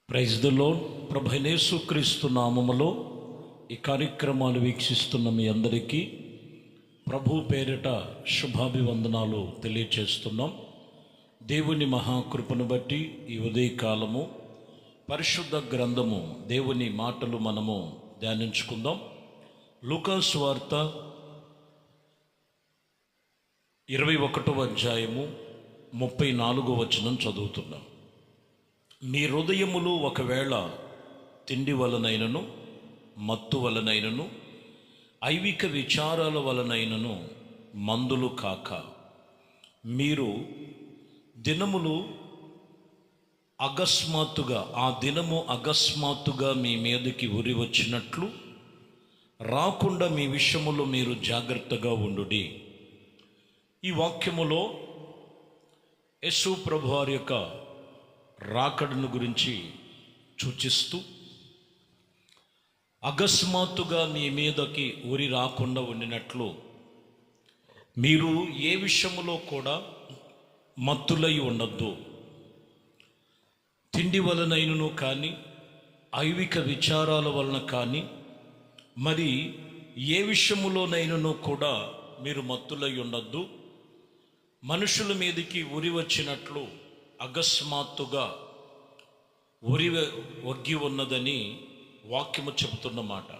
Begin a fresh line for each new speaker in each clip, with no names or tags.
Praise the lord. ప్రభువైన యేసుక్రీస్తు నామములో ఈ కార్యక్రమాలు వీక్షిస్తున్న మీ అందరికీ ప్రభు పేరిట శుభాభివందనాలు తెలియచేస్తున్నాం. దేవుని మహాకృపను బట్టి ఈ ఉదయకాలము పరిశుద్ధ గ్రంథము దేవుని మాటలు మనము ధ్యానించుకుందాం. లూకా సువార్త 21వ అధ్యాయము 34వ వచనం చదువుతున్నాం. మీ హృదయములు ఒకవేళ తిండి వలనైనను, మత్తు వలనైనను, ఐవిక విచారాల వలనైనను మందులు కాక, మీరు దినములు అకస్మాత్తుగా ఆ దినము అకస్మాత్తుగా మీ మీదకి ఉరి వచ్చినట్లు రాకుండా మీ విషయములో మీరు జాగ్రత్తగా ఉండుడి. ఈ వాక్యములో యేసు ప్రభువారి యొక్క రాకడను గురించి సూచిస్తూ అకస్మాత్తుగా మీ మీదకి ఉరి రాకుండా ఉండినట్లు మీరు ఏ విషయములో కూడా మత్తులై ఉండద్దు. తిండి వలనైనను కానీ, ఐవిక విచారాల వలన కానీ, మరి ఏ విషయములోనైనను కూడా మీరు మత్తులై ఉండద్దు. మనుషుల మీదకి ఉరి వచ్చినట్లు అకస్మాత్తుగా ఉరి వగ్గి ఉన్నదని వాక్యము చెబుతున్నమాట.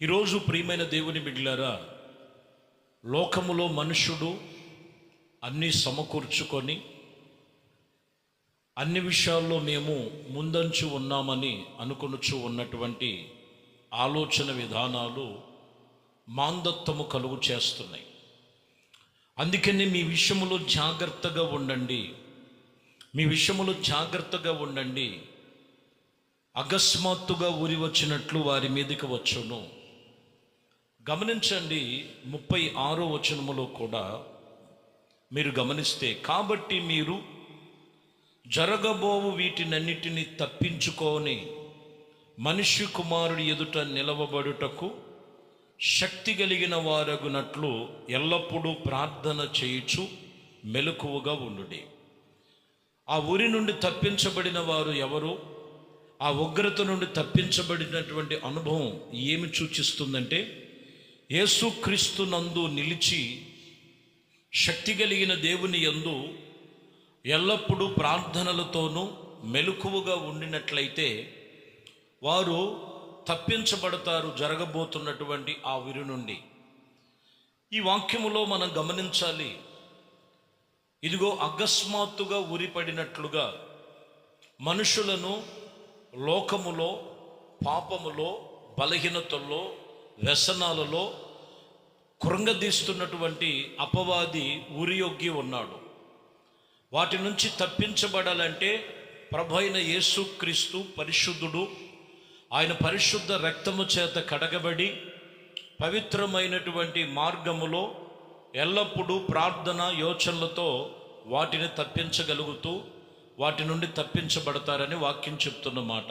ఈరోజు ప్రియమైన దేవుని బిడ్డలారా, లోకములో మనుషుడు అన్నీ సమకూర్చుకొని అన్ని విషయాల్లో మేము ముందంచు ఉన్నామని అనుకొనుచు ఉన్నటువంటి ఆలోచన విధానాలు మాందత్వము కలుగు చేస్తున్నాయి. అందుకని మీ విషయములో జాగ్రత్తగా ఉండండి. మీ విషయములో జాగ్రత్తగా ఉండండి. అకస్మాత్తుగా ఉరి వచ్చినట్లు వారి మీదకి వచ్చును. గమనించండి, 36వ వచనములో కూడా మీరు గమనిస్తే, కాబట్టి మీరు జరగబోవు వీటినన్నిటినీ తప్పించుకొని మనుష్య కుమారుడి ఎదుట నిలవబడుటకు శక్తి కలిగిన వారగునట్లు ఎల్లప్పుడూ ప్రార్థన చేయుచు మెలకువగా ఉండుడి. ఆ ఉరి నుండి తప్పించబడిన వారు ఎవరు? ఆ ఉగ్రత నుండి తప్పించబడినటువంటి అనుభవం ఏమి సూచిస్తుందంటే, యేసుక్రీస్తు నందు నిలిచి శక్తి కలిగిన దేవుని యందు ఎల్లప్పుడూ ప్రార్థనలతోనూ మెలకువగా ఉండినట్లయితే వారు తప్పించబడతారు జరగబోతున్నటువంటి ఆ ఉరి నుండి. ఈ వాక్యములో మనం గమనించాలి, ఇదిగో అకస్మాత్తుగా ఉరిపడినట్లుగా మనుషులను లోకములో, పాపములో, బలహీనతల్లో, వ్యసనాలలో కృంగదీస్తున్నటువంటి అపవాది ఉరియొగ్గి ఉన్నాడు. వాటి నుంచి తప్పించబడాలంటే ప్రభు అయిన యేసుక్రీస్తు పరిశుద్ధుడు, ఆయన పరిశుద్ధ రక్తము చేత కడగబడి పవిత్రమైనటువంటి మార్గములో ఎల్లప్పుడూ ప్రార్థన యోచనలతో వాటిని తప్పించగలుగుతూ వాటి నుండి తప్పించబడతారని వాక్యం చెప్తున్నమాట.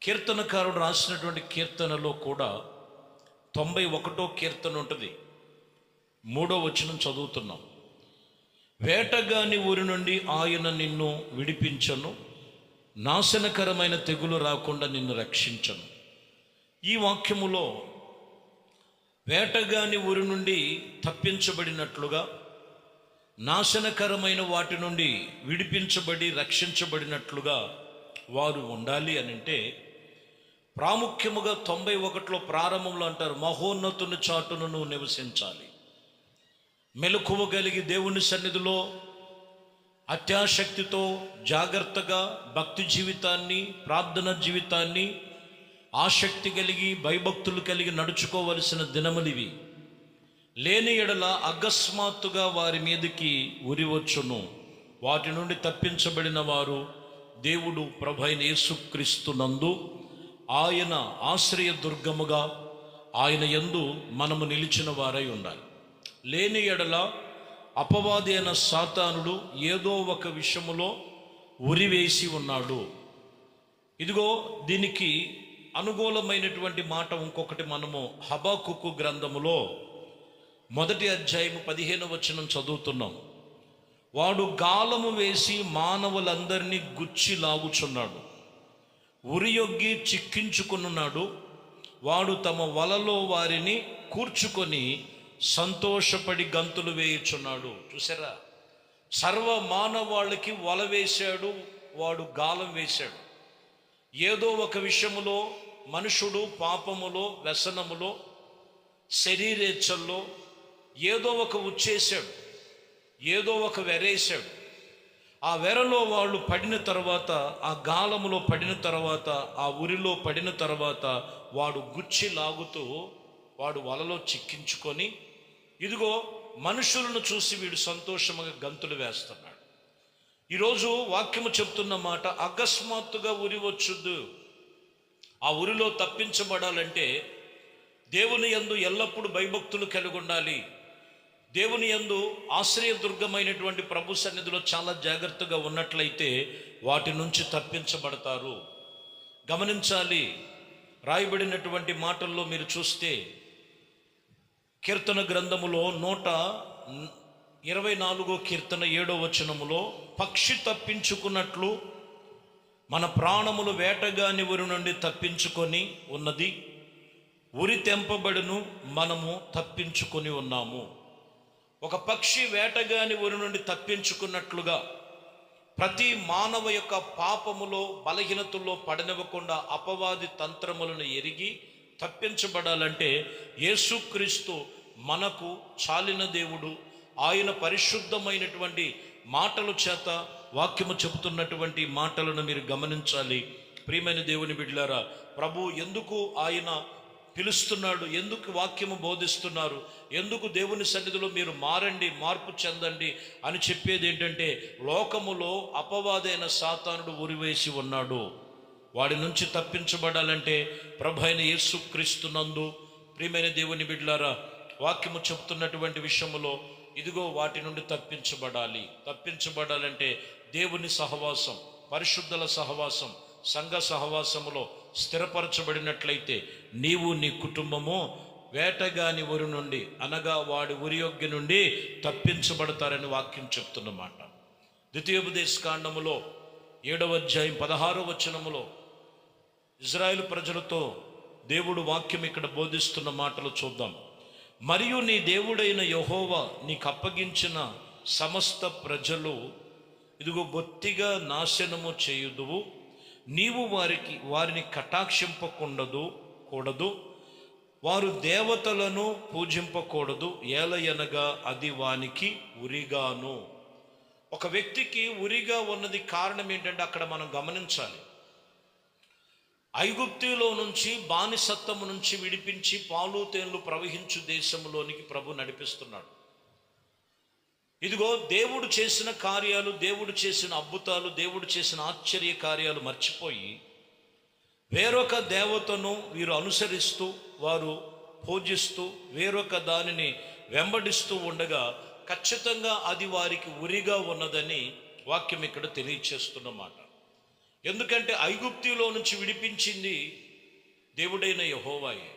కీర్తనకారుడు రాసినటువంటి కీర్తనలో కూడా 91వ కీర్తన ఉంటుంది. 3వ వచనం చదువుతున్నాం. వేటగాని ఊరి నుండి ఆయన నిన్ను విడిపించను, నాశనకరమైన తెగులు రాకుండా నిన్ను రక్షించను. ఈ వాక్యములో వేటగాని ఊరి నుండి తప్పించబడినట్లుగా, నాశనకరమైన వాటి నుండి విడిపించబడి రక్షించబడినట్లుగా వారు ఉండాలి అని అంటే, ప్రాముఖ్యముగా 91లో ప్రారంభంలో అంటారు, మహోన్నతుని చాటును నువ్వు నివసించాలి. మెలకువ కలిగి దేవుని సన్నిధిలో అత్యాశక్తితో జాగ్రత్తగా భక్తి జీవితాన్ని, ప్రార్థన జీవితాన్ని ఆసక్తి కలిగి భయభక్తులు కలిగి నడుచుకోవలసిన దినములివి. లేని ఎడల అకస్మాత్తుగా వారి మీదకి ఉరి వచ్చును. వాటి నుండి తప్పించబడిన వారు దేవుడు ప్రభైన యేసుక్రీస్తునందు ఆయన ఆశ్రయ దుర్గముగా ఆయన యందు మనము నిలిచిన వారై ఉండాలి. లేని ఎడల అపవాది అయిన సాతానుడు ఏదో ఒక విషయములో ఉరివేసి ఉన్నాడు. ఇదిగో దీనికి అనుకూలమైనటువంటి మాట ఇంకొకటి మనము హబక్కుకు గ్రంథములో 1వ అధ్యాయము 15వ వచనం చదువుతున్నాం. వాడు గాలము వేసి మానవులందరినీ గుచ్చి లాగుచున్నాడు, ఉరియొగ్గి చిక్కించుకున్నాడు. వాడు తమ వలలో వారిని కూర్చుకొని సంతోషపడి గంతులు వేయుచున్నాడు. చూసారా, సర్వ మానవాళ్ళకి వల వేశాడు, వాడు గాలం వేశాడు. ఏదో ఒక విషయములో మనుషుడు పాపములో, వ్యసనములో, శరీరేచ్ఛల్లో ఏదో ఒక ఉచ్చేశాడు, ఏదో ఒక వెరేశాడు. ఆ వెరలో వాళ్ళు పడిన తర్వాత, ఆ గాలములో పడిన తర్వాత, ఆ ఉరిలో పడిన తర్వాత వాడు గుచ్చి లాగుతూ వాడు వలలో చిక్కించుకొని, ఇదిగో మనుషులను చూసి వీడు సంతోషంగా గంతులు వేస్తున్నాడు. ఈరోజు వాక్యము చెప్తున్న మాట, అకస్మాత్తుగా ఉరి వచ్చుద్దు. ఆ ఉరిలో తప్పించబడాలంటే దేవుని యందు ఎల్లప్పుడూ భయభక్తులు కలిగి ఉండాలి. దేవుని యందు ఆశ్రయదుర్గమైనటువంటి ప్రభు సన్నిధిలో చాలా జాగ్రత్తగా ఉన్నట్లయితే వాటి నుంచి తప్పించబడతారు. గమనించాలి, రాయబడినటువంటి మాటల్లో మీరు చూస్తే కీర్తన గ్రంథములో 124 కీర్తన 7వ వచనములో, పక్షి తప్పించుకున్నట్లు మన ప్రాణములు వేటగాని ఉరి నుండి తప్పించుకొని ఉన్నది, ఉరి తెంపబడును, మనము తప్పించుకొని ఉన్నాము. ఒక పక్షి వేటగాని ఉరి నుండి తప్పించుకున్నట్లుగా ప్రతి మానవ యొక్క పాపములో, బలహీనతల్లో పడనివ్వకుండా అపవాది తంత్రములను ఎరిగి తప్పించబడాలంటే యేసుక్రీస్తు మనకు చాలిన దేవుడు. ఆయన పరిశుద్ధమైనటువంటి మాటల చేత వాక్యము చెబుతున్నటువంటి మాటలను మీరు గమనించాలి. ప్రియమైన దేవుని బిడ్డలారా, ప్రభు ఎందుకు ఆయన పిలుస్తున్నాడు, ఎందుకు వాక్యము బోధిస్తున్నారు, ఎందుకు దేవుని సన్నిధిలో మీరు మారండి, మార్పు చెందండి అని చెప్పేది ఏంటంటే, లోకములో అపవాదైన సాతానుడు ఉరివేసి ఉన్నాడు. వాడి నుంచి తప్పించబడాలంటే ప్రభు అయిన యేసుక్రీస్తునందు ప్రియమైన దేవుని బిడ్డలారా వాక్యము చెబుతున్నటువంటి విషయములో ఇదిగో వాటి నుండి తప్పించబడాలంటే దేవుని సహవాసం, పరిశుద్ధుల సహవాసం, సంఘ సహవాసములో స్థిరపరచబడినట్లయితే నీవు నీ కుటుంబము వేటగాని ఉరి నుండి, అనగా వాడి ఉరియొగ్గి నుండి తప్పించబడతారని వాక్యం చెప్తున్నమాట. ద్వితీయోపదేశ కాండములో 7వ అధ్యాయం 16వ వచనములో ఇజ్రాయేలు ప్రజలతో దేవుడు వాక్యం ఇక్కడ బోధిస్తున్న మాటలు చూద్దాం. మరియు నీ దేవుడైన యెహోవా నీకు అప్పగించిన సమస్త ప్రజలు ఇదిగో బొత్తిగా నాశనము చేయుదువు. నీవు వారిని కటాక్షింపకూడదు. వారు దేవతలను పూజింపకూడదు, ఏలయనగా అది వానికి ఉరిగాను. ఒక వ్యక్తికి ఉరిగా ఉన్నది కారణం ఏంటంటే అక్కడ మనం గమనించాలి. ఐగుప్తులో నుంచి, బానిసత్వము నుంచి విడిపించి పాలు తేనెలు ప్రవహించు దేశంలోనికి ప్రభు నడిపిస్తున్నాడు. ఇదిగో దేవుడు చేసిన కార్యాలు, దేవుడు చేసిన అద్భుతాలు, దేవుడు చేసిన ఆశ్చర్య కార్యాలు మర్చిపోయి వేరొక దేవతను వీరు అనుసరిస్తూ, వారు పూజిస్తూ, వేరొక దానిని వెంబడిస్తూ ఉండగా ఖచ్చితంగా అది వారికి ఉరిగా ఉన్నదని వాక్యం ఇక్కడ తెలియచేస్తున్నమాట. ఎందుకంటే ఐగుప్తులో నుంచి విడిపించింది దేవుడైన యెహోవాయే.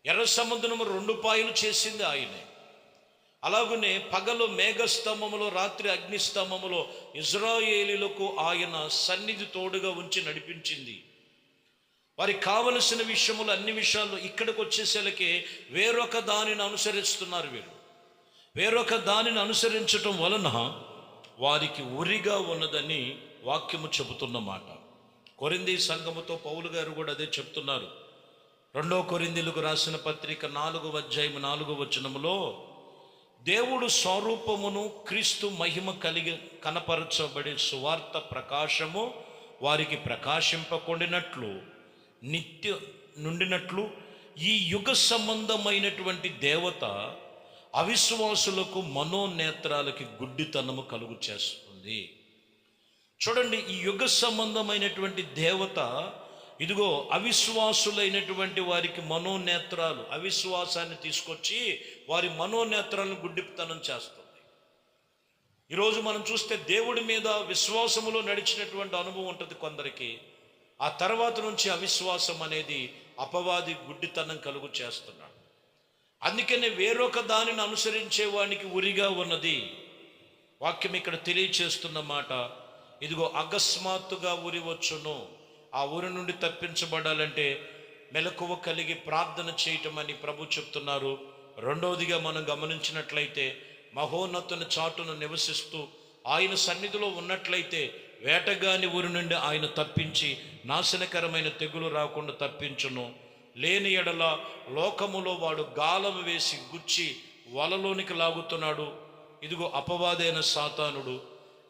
ఎర్ర సముద్రము 2 పాయలు చేసింది ఆయనే. అలాగనే పగలు మేఘస్తంభములో, రాత్రి అగ్నిస్తంభములో ఇజ్రాయేలీలకు ఆయన సన్నిధి తోడుగా ఉంచి నడిపించింది. వారికి కావలసిన విషయములు, అన్ని విషయాల్లో ఇక్కడికి వచ్చేసరికి వేరొక దానిని అనుసరిస్తున్నారు. వేరొక దానిని అనుసరించటం వలన వారికి ఉరిగా ఉన్నదని వాక్యము చెబుతున్నమాట. కొరింథీ సంఘముతో పౌలు గారు కూడా అదే చెప్తున్నారు. 2 కొరింథీలకు రాసిన పత్రిక 4వ అధ్యాయం 4వ వచనములో, దేవుడు స్వరూపమును క్రీస్తు మహిమ కలిగి కనపరచబడే సువార్త ప్రకాశము వారికి ప్రకాశింపకుండినట్లు నిత్య నుండినట్లు ఈ యుగ సంబంధమైనటువంటి దేవత అవిశ్వాసులకు మనోనేత్రాలకి గుడ్డితనము కలుగు చేస్తుంది. చూడండి, ఈ యుగ సంబంధమైనటువంటి దేవత ఇదిగో అవిశ్వాసులైనటువంటి వారికి మనోనేత్రాలు, అవిశ్వాసాన్ని తీసుకొచ్చి వారి మనోనేత్రాలను గుడ్డితనం చేస్తుంది. ఈరోజు మనం చూస్తే దేవుడి మీద విశ్వాసములో నడిచినటువంటి అనుభవం ఉంటుంది కొందరికి, ఆ తర్వాత నుంచి అవిశ్వాసం అనేది అపవాది గుడ్డితనం కలుగు చేస్తున్నాడు. అందుకనే వేరొక దానిని అనుసరించే వానికి ఉరిగా ఉన్నది. వాక్యం ఇక్కడ తెలియచేస్తున్న మాట, ఇదిగో అకస్మాత్తుగా ఉరి వచ్చును. ఆ ఊరి నుండి తప్పించబడాలంటే మెలకువ కలిగి ప్రార్థన చేయటం అని ప్రభు చెప్తున్నారు. రెండవదిగా మనం గమనించినట్లయితే మహోన్నతుని చాటును నివసిస్తూ ఆయన సన్నిధిలో ఉన్నట్లయితే వేటగాని ఊరి నుండి ఆయన తప్పించి నాశనకరమైన తెగులు రాకుండా తప్పించును. లేని ఎడల లోకములో వాడు గాలం వేసి గుచ్చి వలలోనికి లాగుతున్నాడు. ఇదిగో అపవాదైన సాతానుడు.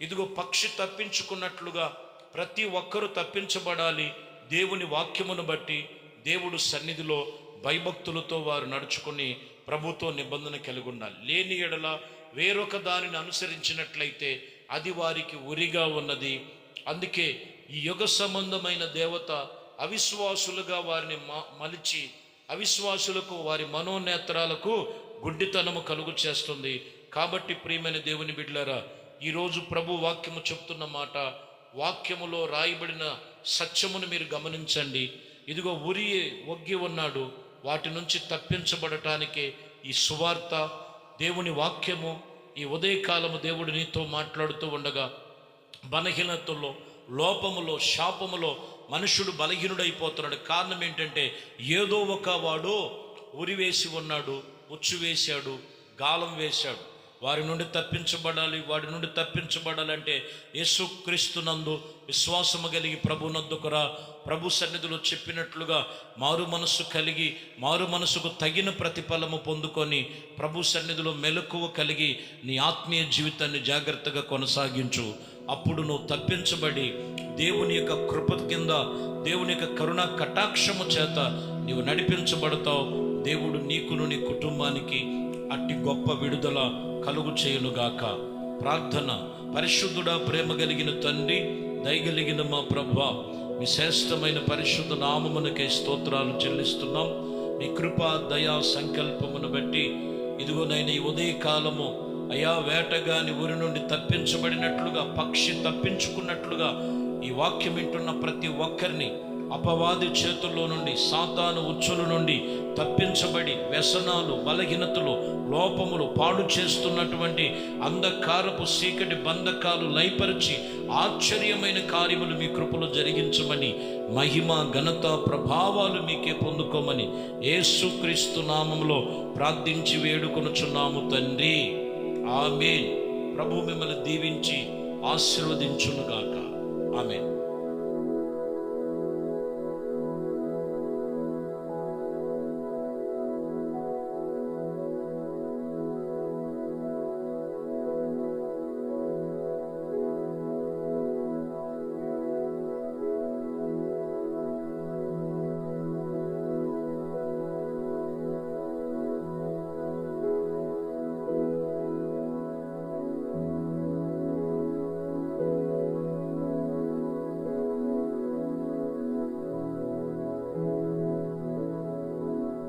ఇదిగో పక్షి తప్పించుకున్నట్లుగా ప్రతి ఒక్కరూ తప్పించబడాలి. దేవుని వాక్యమును బట్టి దేవుడు సన్నిధిలో భయభక్తులతో వారు నడుచుకుని ప్రభుతో నిబంధన కలిగి ఉండాలి. లేని ఎడల వేరొక దానిని అనుసరించినట్లయితే అది వారికి ఉరిగా ఉన్నది. అందుకే ఈ యుగ సంబంధమైన దేవత అవిశ్వాసులుగా వారిని మలిచి అవిశ్వాసులకు వారి మనోనేత్రాలకు గుడ్డితనము కలుగు చేస్తుంది. కాబట్టి ప్రియమైన దేవుని బిడ్డలారా, ఈరోజు ప్రభు వాక్యము చెప్తున్న మాట, వాక్యములో రాయబడిన సత్యమును మీరు గమనించండి. ఇదిగో ఉరి ఒగ్గి ఉన్నాడు. వాటి నుంచి తప్పించబడటానికే ఈ సువార్త, దేవుని వాక్యము ఈ ఉదయకాలము దేవుడు నీతో మాట్లాడుతూ ఉండగా, బలహీనతలో, లోపములో, శాపములో మనుషుడు బలహీనుడైపోతున్నాడు. కారణం ఏంటంటే ఏదో ఒక వాడు ఉరి వేసి ఉన్నాడు, ఉచ్చు వేశాడు, గాలం వేశాడు. వారి నుండి తప్పించబడాలి. వాడి నుండి తప్పించబడాలంటే యేసుక్రీస్తునందు విశ్వాసము కలిగి ప్రభునందుకు రా. ప్రభు సన్నిధిలో చెప్పినట్లుగా మారు మనస్సు కలిగి మారు మనసుకు తగిన ప్రతిఫలము పొందుకొని ప్రభు సన్నిధిలో మెలకువ కలిగి నీ ఆత్మీయ జీవితాన్ని జాగ్రత్తగా కొనసాగించు. అప్పుడు నువ్వు తప్పించబడి దేవుని యొక్క కృప కింద, దేవుని యొక్క కరుణా కటాక్షము చేత నీవు నడిపించబడతావు. దేవుడు నీకును నీ కుటుంబానికి అట్టి గొప్ప విడుదల కలుగు చేయునుగాక. ప్రార్థన. పరిశుద్ధుడా, ప్రేమ కలిగిన తండ్రి, దయగలిగిన మా ప్రభువా, మీ శ్రేష్టమైన పరిశుద్ధ నామమునకే స్తోత్రాలు చెల్లిస్తున్నాం. మీ కృపా దయా సంకల్పమును బట్టి ఇదిగో నైనా ఈ ఉదయకాలము అయా వేటగాని ఊరి నుండి తప్పించబడినట్లుగా, పక్షి తప్పించుకున్నట్లుగా ఈ వాక్యం వింటున్న ప్రతి ఒక్కరిని అపవాది చేతుల్లో నుండి, సాతాను ఉచ్చుల నుండి తప్పించబడి వ్యసనాలు, బలహీనతలు, లోపములు పాడు చేస్తున్నటువంటి అంధకారపు చీకటి బంధకాలు లయపరిచి ఆశ్చర్యమైన కార్యములు మీ కృపలో జరిగించమని, మహిమ ఘనత ప్రభావాలు మీకే పొందుకోమని యేసుక్రీస్తు నామములో ప్రార్థించి వేడుకొనుచున్నాము తండ్రి. ఆమేన్. ప్రభు మిమ్మల్ని దీవించి ఆశీర్వదించునుగాక. ఆమేన్.